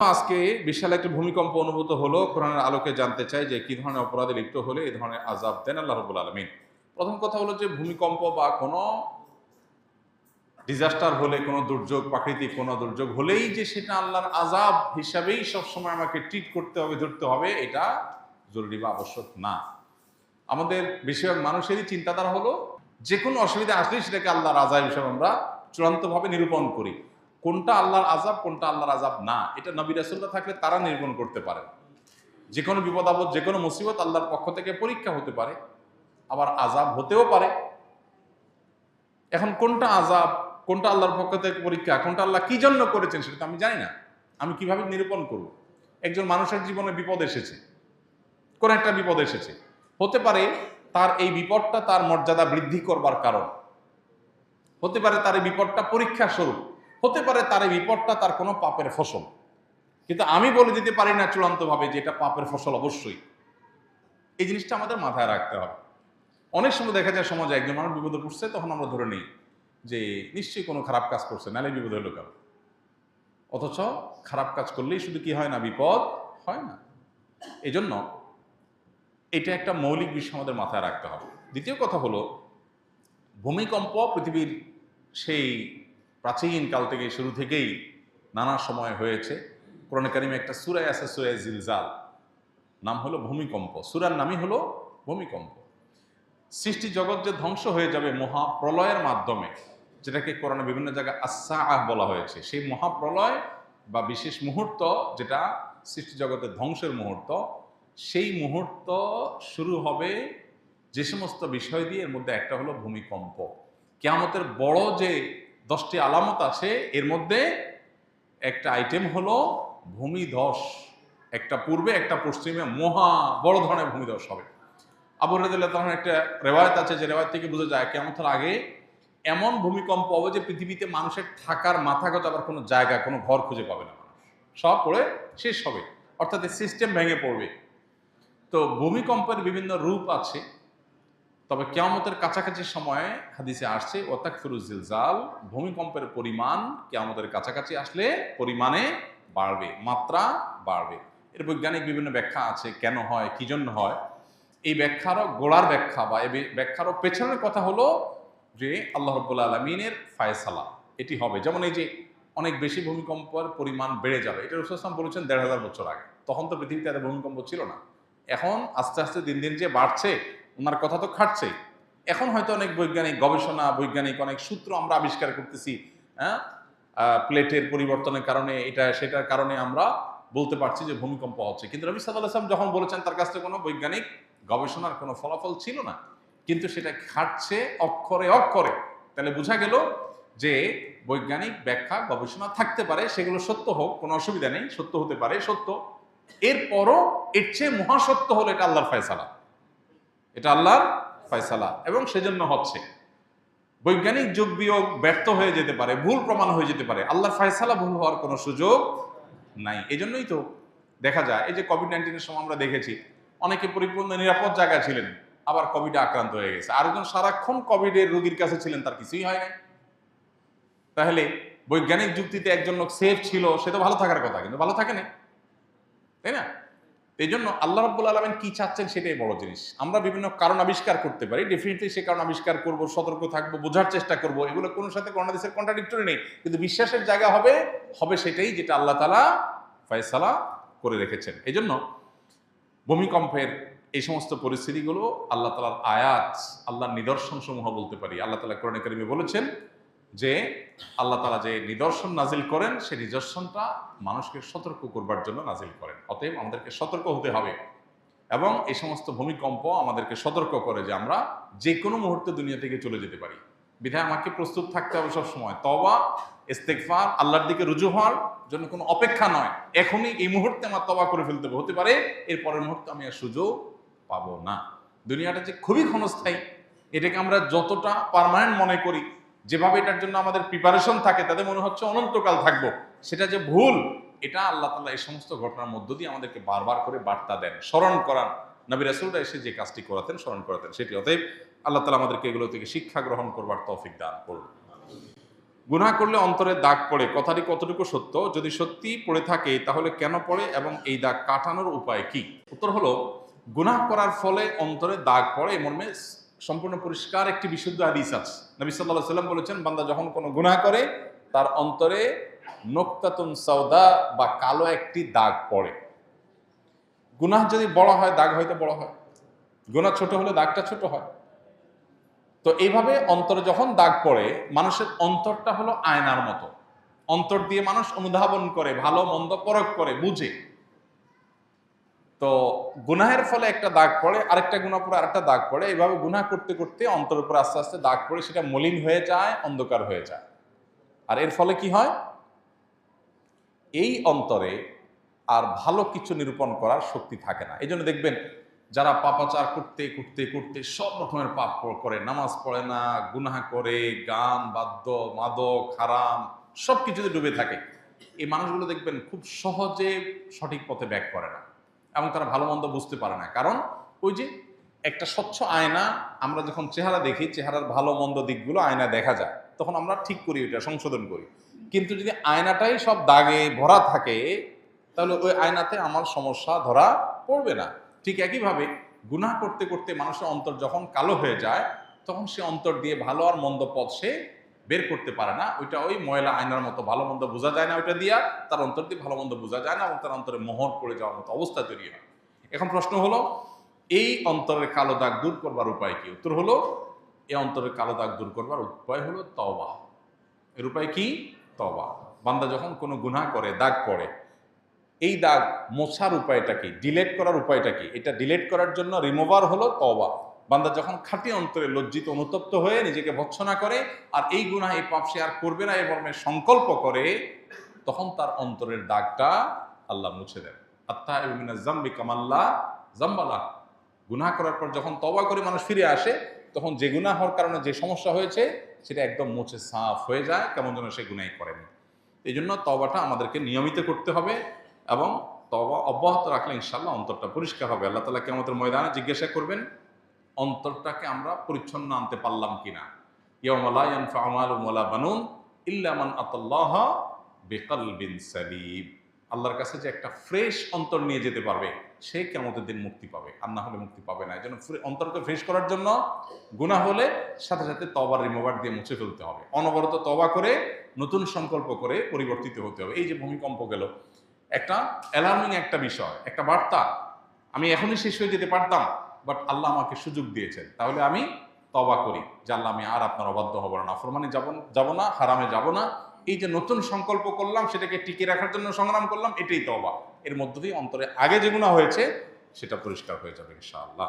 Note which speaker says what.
Speaker 1: আজকে বিশাল একটা ভূমিকম্প অনুভূত হলো। কোরআনের আলোকে জানতে চাই যে কি ধরনের অপরাধে লিপ্ত হলে এই ধরনের আযাব দেন আল্লাহ রাব্বুল আলামিন। প্রথম কথা হলো যে ভূমিকম্প বা কোনো ডিজাস্টার হলে, কোনো দুর্যোগ, প্রাকৃতিক কোনো দুর্যোগ হলেই যে সেটা আল্লাহর আযাব হিসাবেই সবসময় আমাকে ট্রিট করতে হবে, ধরতে হবে, এটা জরুরি বা আবশ্যক না। আমাদের বেশিরভাগ মানুষেরই চিন্তাধারা হলো যে কোনো অসুবিধা আসলেই সেটাকে আল্লাহর আযাব হিসেবে আমরা চূড়ান্তভাবে নিরূপণ করি। কোনটা আল্লাহর আযাব, কোনটা আল্লাহর আযাব না, এটা নবী রাসূলরা থাকলে তারা নিরূপণ করতে পারে। যে কোনো বিপদ আপদ, যে কোনো মুসিবত আল্লাহর পক্ষ থেকে পরীক্ষা হতে পারে, আবার আযাব হতেও পারে। এখন কোনটা আযাব, কোনটা আল্লাহর পক্ষ থেকে পরীক্ষা, কোনটা আল্লাহ কি জন্য করেছেন সেটা তো আমি জানি না। আমি কিভাবে নিরূপণ করব? একজন মানুষের জীবনে বিপদ এসেছে, কোন একটা বিপদ এসেছে, হতে পারে তার এই বিপদটা তার মর্যাদা বৃদ্ধি করবার কারণ, হতে পারে তার এই বিপদটা পরীক্ষা স্বরূপ, হতে পারে তার এই বিপদটা তার কোনো পাপের ফসল। কিন্তু আমি বলে দিতে পারি না চূড়ান্তভাবে যে এটা পাপের ফসল অবশ্যই। এই জিনিসটা আমাদের মাথায় রাখতে হবে। অনেক সময় দেখা যায় সমাজে একজন মানুষ বিপদে পড়ছে, তখন আমরা ধরে নিই যে নিশ্চয়ই কোনো খারাপ কাজ করছে, নাহলে বিপদ হলো কেন। অথচ খারাপ কাজ করলেই শুধু কি হয় না, বিপদ হয় না। এই জন্য এটা একটা মৌলিক বিষয় আমাদের মাথায় রাখতে হবে। দ্বিতীয় কথা হলো, ভূমিকম্প পৃথিবীর সেই প্রাচীন কাল থেকে, শুরু থেকেই নানা সময় হয়েছে। কোরআনে কারিমে একটা সূরা আছে, সূরা জিলজাল, নাম হলো ভূমিকম্প। সূরার নামই হলো ভূমিকম্প। সৃষ্টি জগৎ যে ধ্বংস হয়ে যাবে মহাপ্রলয়ের মাধ্যমে, যেটাকে কোরআনে বিভিন্ন জায়গায় আস-সাআহ বলা হয়েছে, সেই মহাপ্রলয় বা বিশেষ মুহূর্ত, যেটা সৃষ্টি জগতের ধ্বংসের মুহূর্ত, সেই মুহূর্ত শুরু হবে যে সমস্ত বিষয় দিয়ে, এর মধ্যে একটা হলো ভূমিকম্প। কিয়ামতের বড় যে 10টি আলামত আছে, এর মধ্যে একটা আইটেম হলো ভূমিধস। একটা পূর্বে একটা পশ্চিমে মহা বড় ধরনের ভূমিধস হবে। আবু হুরায়রা তখন একটা রেওয়ায়ত আছে, যে রেওয়ায়ত থেকে বোঝা যায় কিয়ামতের আগে এমন ভূমিকম্প হবে যে পৃথিবীতে মানুষের থাকার মাথাগত আবার কোনো জায়গা, কোনো ঘর খুঁজে পাবে না, মানুষ সব পড়ে শেষ হবে, অর্থাৎ সিস্টেম ভেঙে পড়বে। তো ভূমিকম্পের বিভিন্ন রূপ আছে, তবে কিয়ামতের কাছাকাছি সময়ে হাদিসে আসছে ওয়াতাকফিরুজ জিলজাল, ভূমিকম্পের পরিমাণ কিয়ামতের কাছাকাছি আসলে পরিমাণে বাড়বে, মাত্রা বাড়বে। এর বৈজ্ঞানিক বিভিন্ন ব্যাখ্যা আছে, কেন হয়, কি জন্য হয়। এই ব্যাখ্যারও গোড়ার ব্যাখ্যা বা এই ব্যাখ্যারও পেছনের কথা হলো যে আল্লাহ রাব্বুল আলামিনের ফায়সালা এটি হবে। যেমন এই যে অনেক বেশি ভূমিকম্পের পরিমাণ বেড়ে যাবে, এটা রাসূল সাল্লাল্লাহু আলাইহি ওয়াসাল্লাম বলেছেন ১৫০০ বছর আগে। তখন তো পৃথিবীতে এত ভূমিকম্প ছিল না। এখন আস্তে আস্তে দিন দিন যে বাড়ছে, ওনার কথা তো খাটছেই। এখন হয়তো অনেক বৈজ্ঞানিক গবেষণা, বৈজ্ঞানিক অনেক সূত্র আমরা আবিষ্কার করতেছি। হ্যাঁ, প্লেটের পরিবর্তনের কারণে, এটা সেটার কারণে আমরা বলতে পারছি যে ভূমিকম্প হচ্ছে। কিন্তু নবী সাল্লাল্লাহু আলাইহি ওয়াসাল্লাম যখন বলেছেন, তার কাছে কোনো বৈজ্ঞানিক গবেষণার কোনো ফলাফল ছিল না, কিন্তু সেটা খাটছে অক্ষরে অক্ষরে। তাহলে বোঝা গেল যে বৈজ্ঞানিক ব্যাখ্যা, গবেষণা থাকতে পারে, সেগুলো সত্য হোক, কোনো অসুবিধা নেই, সত্য হতে পারে, সত্য। এরপরও এর চেয়ে মহাসত্য হলো এটা আল্লাহর ফয়সালা, এটা আল্লাহর ফয়সালা, এবং সেজন্য হচ্ছে। বৈজ্ঞানিক যোগ বিয়োগ ব্যর্থ হয়ে যেতে পারে, ভুল প্রমাণ হয়ে যেতে পারে, আল্লাহর ফয়সালা ভুল হওয়ার কোনো সুযোগ নাই। এই জন্যই তো দেখা যায়, এই যে কোভিড-19 সময় আমরা দেখেছি অনেকে পরিপূর্ণ নিরাপদ জায়গায় ছিলেন, আবার কোভিডে আক্রান্ত হয়ে গেছে। আরেকজন সারাক্ষণ কোভিডের রোগীর কাছে ছিলেন, তার কিছুই হয় নাই। তাহলে বৈজ্ঞানিক যুক্তিতে একজন লোক সেফ ছিল, সে তো ভালো থাকার কথা, কিন্তু ভালো থাকে না, তাই না? এই জন্য আল্লাহ রাব্বুল আলামিন কি চাচ্ছেন সেটাই বড় জিনিস। আমরা বিভিন্ন কারণ আবিষ্কার করতে পারি, ডেফিনেটলি সে কারণ আবিষ্কার করব, সতর্ক থাকবো, বোঝার চেষ্টা করব, এগুলো কোনো সাথে কোন হাদিসের কন্ট্রাডিক্টরি নেই। কিন্তু বিশ্বাসের জায়গা হবে সেটাই যেটা আল্লাহ তাআলা ফয়সালা করে রেখেছেন। এই জন্য ভূমিকম্পের এই সমস্ত পরিস্থিতিগুলো আল্লাহ তাআলার আয়াত, আল্লাহর নিদর্শন সমূহ বলতে পারি। আল্লাহ তাআলা কোরআনে কারিমে বলেছেন যে আল্লাহ তাআলা যে নিদর্শন নাজিল করেন, সেই নিদর্শনটা মানুষকে সতর্ক করবার জন্য নাজিল করেন। অতএব আমাদেরকে সতর্ক হতে হবে, এবং এই সমস্ত ভূমিকম্প আমাদেরকে সতর্ক করে যে আমরা যে কোনো মুহূর্তে দুনিয়া থেকে চলে যেতে পারি। বিধায় আমাকে প্রস্তুত থাকতে হবে সবসময়, তওবা, ইস্তেগফার, আল্লাহর দিকে রুজু হওয়ার জন্য কোনো অপেক্ষা নয়। এখনই এই মুহূর্তে আমার তওবা করে ফেলতে হবে, হতে পারে এর পরের মুহূর্তে আমি আর সুযোগ পাবো না। দুনিয়াটা যে খুবই ক্ষণস্থায়ী, এটাকে আমরা যতটা পার্মানেন্ট মনে করি, যেভাবে এটার জন্য আমাদের প্রিপারেশন থাকে, তাতে মনে হচ্ছে অনন্তকাল থাকবো, সেটা যে ভুল। এটা আল্লাহ তাআলা এই সমস্ত ঘটনার মধ্য দিয়ে আমাদেরকে বারবার করে বার্তা দেন, স্মরণ করান। নবী রাসূলরা এসে যে কাজটি করাতেন, স্মরণ করাতেন সেটি। অতএব আল্লাহ তাআলা আমাদেরকে এগুলো থেকে শিক্ষা গ্রহণ করবার তৌফিক দান করুন। গুনাহ করলে অন্তরে দাগ পড়ে, কথাটি কতটুকু সত্য? যদি সত্যি পড়ে থাকে তাহলে কেন পড়ে এবং এই দাগ কাটানোর উপায় কি? উত্তর হলো, গুনাহ করার ফলে অন্তরে দাগ পড়ে এই মর্মে সম্পূর্ণ পরিষ্কার একটি বিশুদ্ধ হাদিস আছে। নবী সাল্লাল্লাহু আলাইহি ওয়াসাল্লাম বলেছেন, বান্দা যখন কোনো গুনাহ করে তার অন্তরে নোক্তাতুন সাউদা বা কালো একটি দাগ পড়ে। গুনাহ যদি বড় হয় দাগ হয়তো বড় হয়, গুনাহ ছোট হলে দাগটা ছোট হয়। তো এইভাবে অন্তরে যখন দাগ পড়ে, মানুষের অন্তরটা হলো আয়নার মতো। অন্তর দিয়ে মানুষ অনুধাবন করে, ভালো মন্দ পরখ করে, বুঝে। তো গুনাহের ফলে একটা দাগ পড়ে, আরেকটা গুনাহ পড়ে আরেকটা দাগ পড়ে, এইভাবে গুনাহ করতে করতে অন্তরের উপর আস্তে আস্তে দাগ পড়ে, সেটা মলিন হয়ে যায়, অন্ধকার হয়ে যায়। আর এর ফলে কি হয়? এই অন্তরে আর ভালো কিছু নিরূপণ করার শক্তি থাকে না। এই জন্য দেখবেন যারা পাপাচার করতে করতে করতে সব রকমের পাপ করে, নামাজ পড়ে না, গুনাহ করে, গান বাদ্য মাদক হারাম সব কিছুতে ডুবে থাকে, এই মানুষগুলো দেখবেন খুব সহজে সঠিক পথে ব্যাক করে না এবং তারা ভালো মন্দ বুঝতে পারে না। কারণ ওই যে একটা স্বচ্ছ আয়না, আমরা যখন চেহারা দেখি, চেহারার ভালো মন্দ দিকগুলো আয়না দেখা যায়, তখন আমরা ঠিক করি, ওইটা সংশোধন করি। কিন্তু যদি আয়নাটাই সব দাগে ভরা থাকে, তাহলে ওই আয়নাতে আমার সমস্যা ধরা পড়বে না। ঠিক একইভাবে গুনাহ করতে করতে মানুষের অন্তর যখন কালো হয়ে যায়, তখন সে অন্তর দিয়ে ভালো আর মন্দ পথ সে বের করতে পারে না। ওইটা ওই ময়লা আয়নার মতো, ভালো মন্দ বোঝা যায় না ওইটা দিয়া, তার অন্তর দিয়ে ভালো মন্দ বোঝা যায় না এবং তার অন্তরে মোহর পড়ে যাওয়ার মতো অবস্থা তৈরি হয়। এখন প্রশ্ন হলো, এই অন্তরের কালো দাগ দূর করবার উপায় কি? উত্তর হলো, এই অন্তরের কালো দাগ দূর করবার উপায় হলো তওবা। এর উপায় কি? তওবা। বান্দা যখন কোনো গুনাহ করে, দাগ পড়ে, এই দাগ মোছার উপায়টা কি? ডিলেট করার উপায়টা কি? এটা ডিলেট করার জন্য রিমুভার হলো তওবা। বান্দা যখন খাঁটি অন্তরে লজ্জিত অনুতপ্ত হয়ে নিজেকে ভৎসনা করে আর এই গুনাহ এই পাপ সে আর করবে না এই মর্মে সংকল্প করে, তখন তার অন্তরের দাগটা আল্লাহ মুছে দেন। আত্তাইবু মিনাজ যামবি কামাল্লা যামবালা। গুনাহ করার পর যখন তওবা করে মানুষ ফিরে আসে, তখন যে গুনাহ হওয়ার কারণে যে সমস্যা হয়েছে সেটা একদম মুছে সাফ হয়ে যায়, কেমন যেন সে গুনাহই করেনি। এই জন্য তওবাটা আমাদেরকে নিয়মিত করতে হবে এবং তওবা অব্যাহত রাখলে ইনশাআল্লাহ অন্তরটা পরিষ্কার হবে। আল্লাহ তাআলা কিয়ামতের ময়দানে জিজ্ঞাসা করবেন, অন্তরটাকে আমরা পরিচ্ছন্ন আনতে পারলাম কিনা। ইয়াউমা লা ইয়ানফা'ু মালুন ওয়ালা বানুন ইল্লা মান আতাল্লাহা বিকলবিন সালিম। আল্লাহর কাছে যে একটা ফ্রেশ অন্তর নিয়ে যেতে পারবে, সে কিয়ামতের দিন মুক্তি পাবে, আর না হলে মুক্তি পাবে না। এই জন্য অন্তরকে ফ্রেশ করার জন্য গুনাহ হলে সাথে সাথে তওবার রিমুভার দিয়ে মুছে ফেলতে হবে। অনবরত তওবা করে নতুন সংকল্প করে পরিবর্তিত হতে হবে। এই যে ভূমিকম্প গেল, একটা অ্যালার্মিং একটা বিষয়, একটা বার্তা। আমি এখনই শেষ হয়ে যেতে পারতাম, বাট আল্লাহ আমাকে সুযোগ দিয়েছেন, তাহলে আমি তওবা করি যে আল্লাহ আমি আর আপনার অবাধ্য হব না, নাফরমানি যাব না, হারামে যাব না। এই যে নতুন সংকল্প করলাম, সেটাকে টিকে রাখার জন্য সংগ্রাম করলাম, এটাই তওবা। এর মধ্য দিয়ে অন্তরে আগে যেগুলো হয়েছে সেটা পরিষ্কার হয়ে যাবে ইনশাআল্লাহ।